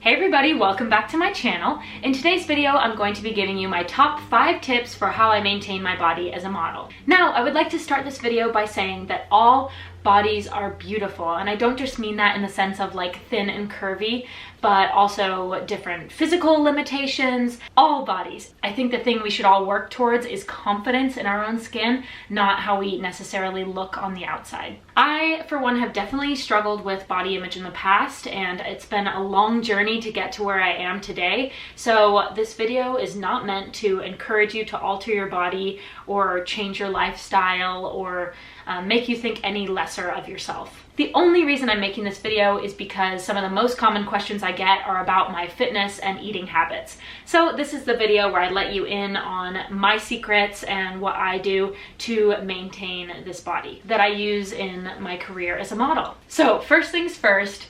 Hey everybody, welcome back to my channel. In today's video, I'm going to be giving you my top 5 tips for how I maintain my body as a model. Now, I would like to start this video by saying that all bodies are beautiful, and I don't just mean that in the sense of like thin and curvy, but also different physical limitations. All bodies. I think the thing we should all work towards is confidence in our own skin, not how we necessarily look on the outside. I, for one, have definitely struggled with body image in the past, and it's been a long journey to get to where I am today. So this video is not meant to encourage you to alter your body or change your lifestyle or make you think any lesser of yourself. The only reason I'm making this video is because some of the most common questions I get are about my fitness and eating habits. So this is the video where I let you in on my secrets and what I do to maintain this body that I use in my career as a model. So first things first,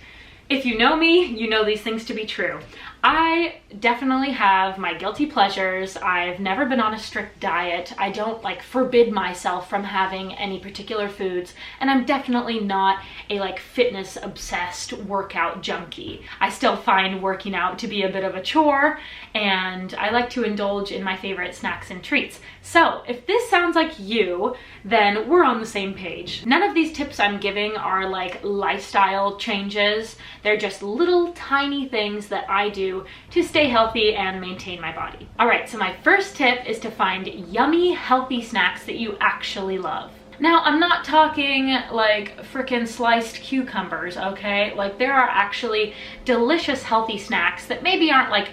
if you know me, you know these things to be true. I definitely have my guilty pleasures. I've never been on a strict diet. I don't forbid myself from having any particular foods, and I'm definitely not a fitness obsessed workout junkie. I still find working out to be a bit of a chore, and I like to indulge in my favorite snacks and treats. So if this sounds like you, then we're on the same page. None of these tips I'm giving are lifestyle changes. They're just little tiny things that I do to stay healthy and maintain my body. All right, so my first tip is to find yummy, healthy snacks that you actually love. Now, I'm not talking frickin' sliced cucumbers, okay? There are actually delicious, healthy snacks that maybe aren't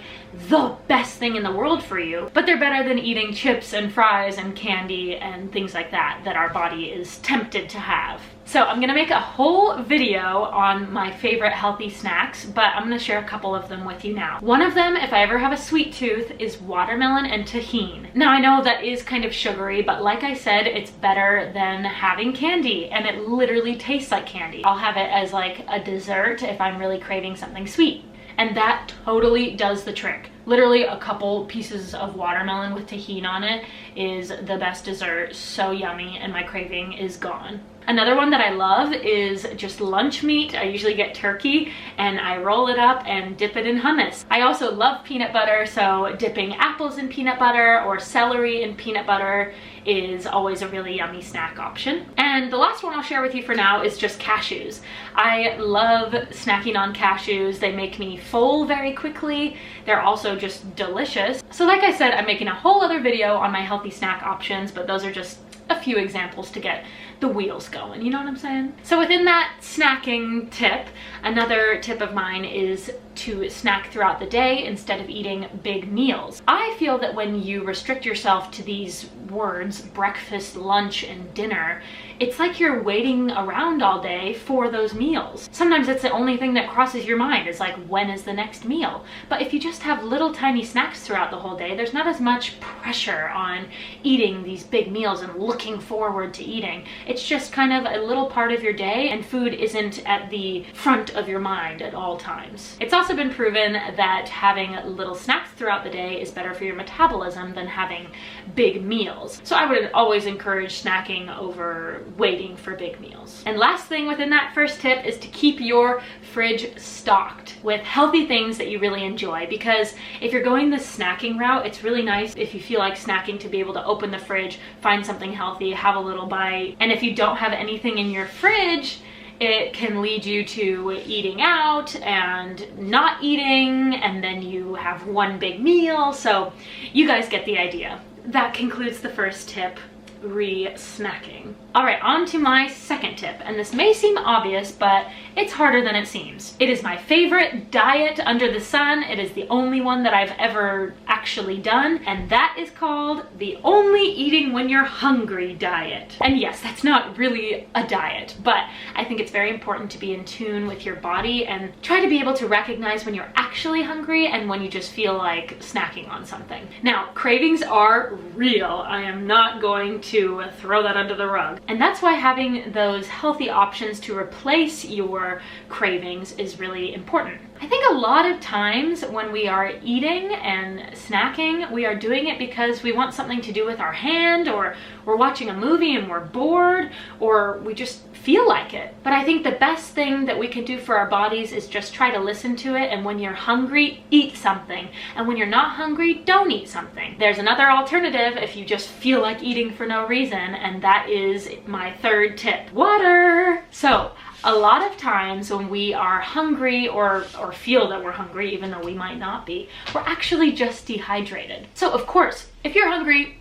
the best thing in the world for you, but they're better than eating chips and fries and candy and things like that that our body is tempted to have. So I'm gonna make a whole video on my favorite healthy snacks, but I'm gonna share a couple of them with you now. One of them, if I ever have a sweet tooth, is watermelon and tahini. Now I know that is kind of sugary, but like I said, it's better than having candy, and it literally tastes like candy. I'll have it as a dessert if I'm really craving something sweet. And that totally does the trick. Literally a couple pieces of watermelon with tahini on it is the best dessert. So yummy, and my craving is gone. Another one that I love is just lunch meat. I usually get turkey and I roll it up and dip it in hummus. I also love peanut butter, so dipping apples in peanut butter or celery in peanut butter is always a really yummy snack option. And the last one I'll share with you for now is just cashews. I love snacking on cashews. They make me full very quickly. They're also just delicious. So like I said, I'm making a whole other video on my healthy snack options, but those are just a few examples to get the wheels going, you know what I'm saying? So within that snacking tip, another tip of mine is to snack throughout the day instead of eating big meals. I feel that when you restrict yourself to these words, breakfast, lunch, and dinner, it's like you're waiting around all day for those meals. Sometimes it's the only thing that crosses your mind is when is the next meal? But if you just have little tiny snacks throughout the whole day, there's not as much pressure on eating these big meals and looking forward to eating. It's just kind of a little part of your day, and food isn't at the front of your mind at all times. It's also been proven that having little snacks throughout the day is better for your metabolism than having big meals. So I would always encourage snacking over waiting for big meals. And last thing within that first tip is to keep your fridge stocked with healthy things that you really enjoy, because if you're going the snacking route, it's really nice if you feel like snacking to be able to open the fridge, find something healthy, have a little bite. And if you don't have anything in your fridge, it can lead you to eating out and not eating, and then you have one big meal. So you guys get the idea. That concludes the first tip, re-snacking. All right, on to my second tip, and this may seem obvious, but it's harder than it seems. It is my favorite diet under the sun. It is the only one that I've ever actually done, and that is called the only eating when you're hungry diet. And yes, that's not really a diet, but I think it's very important to be in tune with your body and try to be able to recognize when you're actually hungry and when you just feel like snacking on something. Now, cravings are real. I am not going to throw that under the rug. And that's why having those healthy options to replace your cravings is really important. I think a lot of times when we are eating and snacking, we are doing it because we want something to do with our hand, or we're watching a movie and we're bored, or we just feel like it. But I think the best thing that we can do for our bodies is just try to listen to it, and when you're hungry, eat something. And when you're not hungry, don't eat something. There's another alternative if you just feel like eating for no reason, and that is my third tip: water. So a lot of times when we are hungry or feel that we're hungry, even though we might not be, we're actually just dehydrated. So of course, if you're hungry,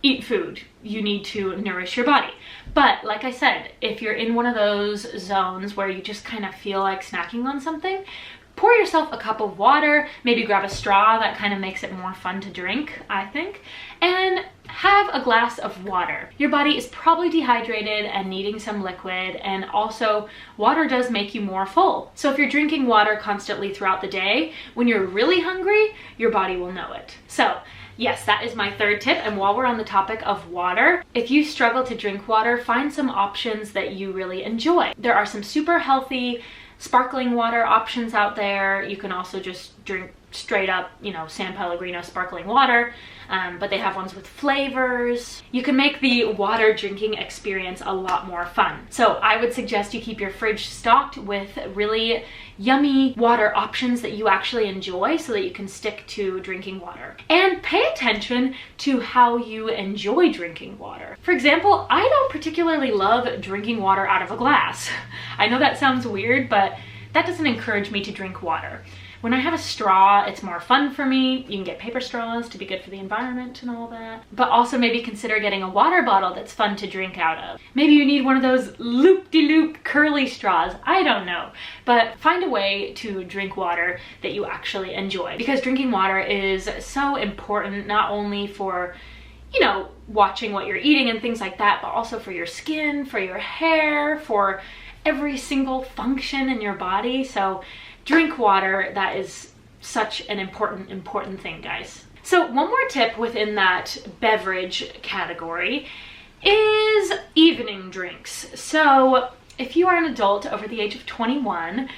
eat food. You need to nourish your body. But like I said, if you're in one of those zones where you just kind of feel like snacking on something, pour yourself a cup of water, maybe grab a straw. That kind of makes it more fun to drink, I think, and have a glass of water. Your body is probably dehydrated and needing some liquid, and also water does make you more full. So if you're drinking water constantly throughout the day, when you're really hungry, your body will know it. So yes, that is my third tip. And while we're on the topic of water, if you struggle to drink water, find some options that you really enjoy. There are some super healthy sparkling water options out there. You can also just drink straight up, San Pellegrino sparkling water, but they have ones with flavors. You can make the water drinking experience a lot more fun. So I would suggest you keep your fridge stocked with really yummy water options that you actually enjoy so that you can stick to drinking water. And pay attention to how you enjoy drinking water. For example, I don't particularly love drinking water out of a glass. I know that sounds weird, but that doesn't encourage me to drink water. When I have a straw, it's more fun for me. You can get paper straws to be good for the environment and all that. But also maybe consider getting a water bottle that's fun to drink out of. Maybe you need one of those loop-de-loop curly straws. I don't know. But find a way to drink water that you actually enjoy. Because drinking water is so important, not only for watching what you're eating and things like that, but also for your skin, for your hair, for every single function in your body. So drink water. That is such an important thing, guys. So one more tip within that beverage category is evening drinks. So if you are an adult over the age of 21,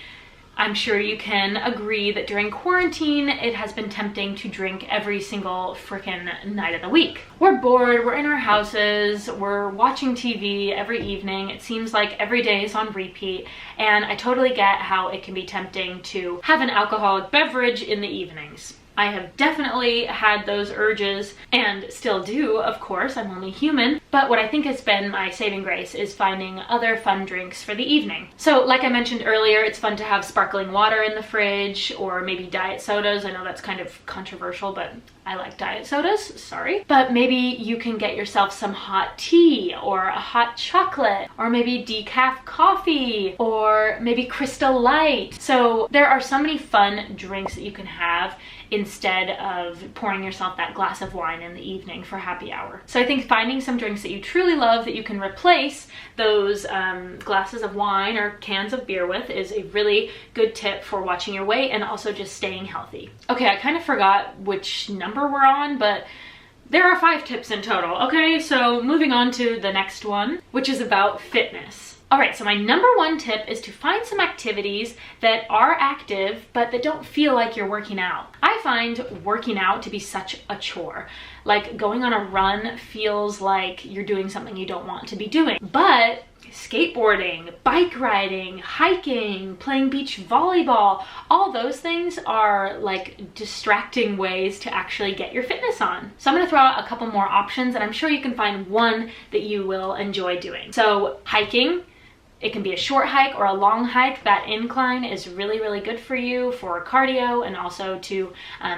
I'm sure you can agree that during quarantine, it has been tempting to drink every single frickin' night of the week. We're bored, we're in our houses, we're watching TV every evening. It seems like every day is on repeat, and I totally get how it can be tempting to have an alcoholic beverage in the evenings. I have definitely had those urges and still do, of course, I'm only human. But what I think has been my saving grace is finding other fun drinks for the evening. So like I mentioned earlier, it's fun to have sparkling water in the fridge or maybe diet sodas. I know that's kind of controversial, but I like diet sodas, sorry. But maybe you can get yourself some hot tea or a hot chocolate or maybe decaf coffee or maybe Crystal Light. So there are so many fun drinks that you can have instead of pouring yourself that glass of wine in the evening for happy hour. So I think finding some drinks that you truly love that you can replace those glasses of wine or cans of beer with is a really good tip for watching your weight and also just staying healthy. Okay, I kind of forgot which number we're on, but there are 5 tips in total. Okay, so moving on to the next one, which is about fitness. All right, so my number 1 tip is to find some activities that are active, but that don't feel like you're working out. I find working out to be such a chore. Like going on a run feels like you're doing something you don't want to be doing. But skateboarding, bike riding, hiking, playing beach volleyball, all those things are like distracting ways to actually get your fitness on. So I'm gonna throw out a couple more options, and I'm sure you can find one that you will enjoy doing. So hiking. It can be a short hike or a long hike. That incline is really, really good for you for cardio and also to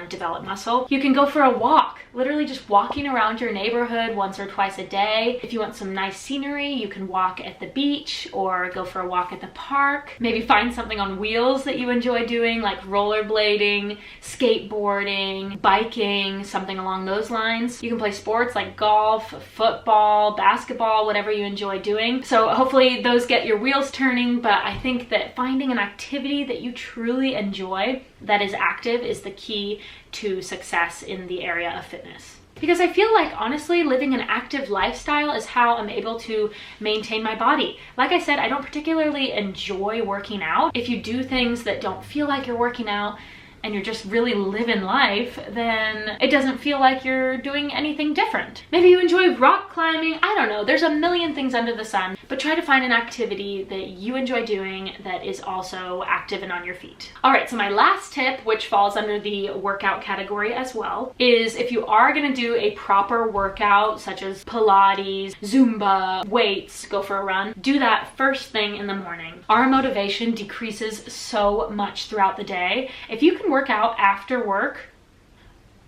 develop muscle. You can go for a walk, literally just walking around your neighborhood once or twice a day. If you want some nice scenery, you can walk at the beach or go for a walk at the park. Maybe find something on wheels that you enjoy doing, like rollerblading, skateboarding, biking, something along those lines. You can play sports like golf, football, basketball, whatever you enjoy doing. So hopefully those get your wheels turning, but I think that finding an activity that you truly enjoy that is active is the key to success in the area of fitness. Because I feel like, honestly, living an active lifestyle is how I'm able to maintain my body. Like I said, I don't particularly enjoy working out. If you do things that don't feel like you're working out, and you're just really living life, then it doesn't feel like you're doing anything different. Maybe you enjoy rock climbing, I don't know, there's a million things under the sun, but try to find an activity that you enjoy doing that is also active and on your feet. All right, so my last tip, which falls under the workout category as well, is if you are gonna do a proper workout, such as Pilates, Zumba, weights, go for a run, do that first thing in the morning. Our motivation decreases so much throughout the day. If you can work out after work,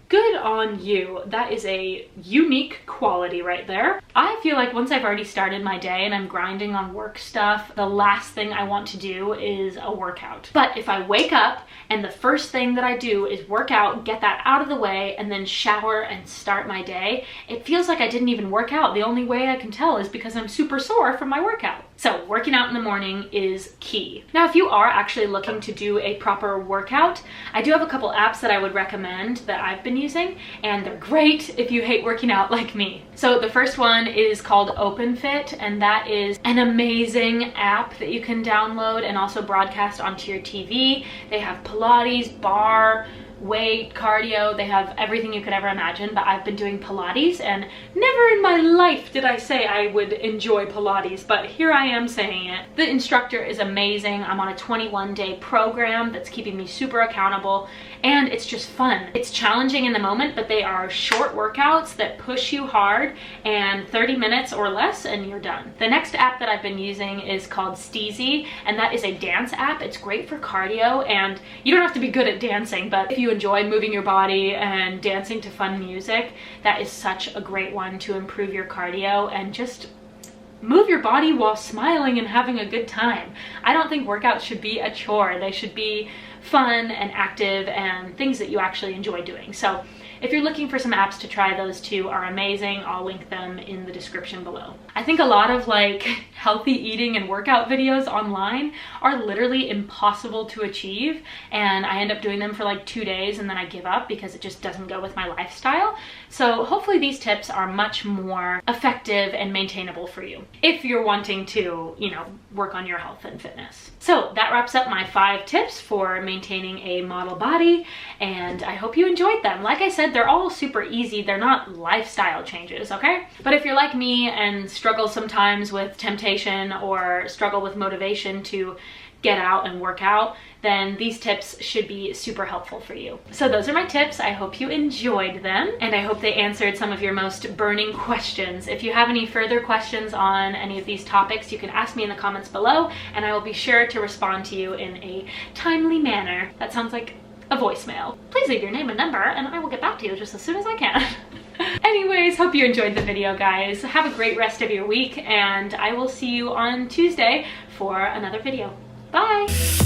good on you. That is a unique quality right there. I feel like once I've already started my day and I'm grinding on work stuff, the last thing I want to do is a workout. But if I wake up and the first thing that I do is work out, get that out of the way, and then shower and start my day, it feels like I didn't even work out. The only way I can tell is because I'm super sore from my workout. So working out in the morning is key. Now, if you are actually looking to do a proper workout, I do have a couple apps that I would recommend that I've been using, and they're great if you hate working out like me. So the first one is called OpenFit, and that is an amazing app that you can download and also broadcast onto your TV. They have Pilates, bar, weight, cardio, they have everything you could ever imagine, but I've been doing Pilates, and never in my life did I say I would enjoy Pilates, but here I am saying it. The instructor is amazing. I'm on a 21-day program that's keeping me super accountable, and it's just fun. It's challenging in the moment, but they are short workouts that push you hard, and 30 minutes or less and you're done. The next app that I've been using is called Steezy, and that is a dance app. It's great for cardio, and you don't have to be good at dancing, but if you enjoy moving your body and dancing to fun music, that is such a great one to improve your cardio and just move your body while smiling and having a good time. I don't think workouts should be a chore. They should be fun and active and things that you actually enjoy doing. So if you're looking for some apps to try, those two are amazing. I'll link them in the description below. I think a lot of like healthy eating and workout videos online are literally impossible to achieve, and I end up doing them for like 2 days and then I give up because it just doesn't go with my lifestyle. So hopefully these tips are much more effective and maintainable for you if you're wanting to, you know, work on your health and fitness. So that wraps up my 5 tips for maintaining a model body, and I hope you enjoyed them. Like I said, they're all super easy. They're not lifestyle changes, okay? But if you're like me and struggle sometimes with temptation or struggle with motivation to get out and work out, then these tips should be super helpful for you. So those are my tips. I hope you enjoyed them, and I hope they answered some of your most burning questions. If you have any further questions on any of these topics, you can ask me in the comments below, and I will be sure to respond to you in a timely manner. That sounds like a voicemail. Please leave your name and number, and I will get back to you just as soon as I can. Anyways, hope you enjoyed the video, guys. Have a great rest of your week, and I will see you on Tuesday for another video. Bye!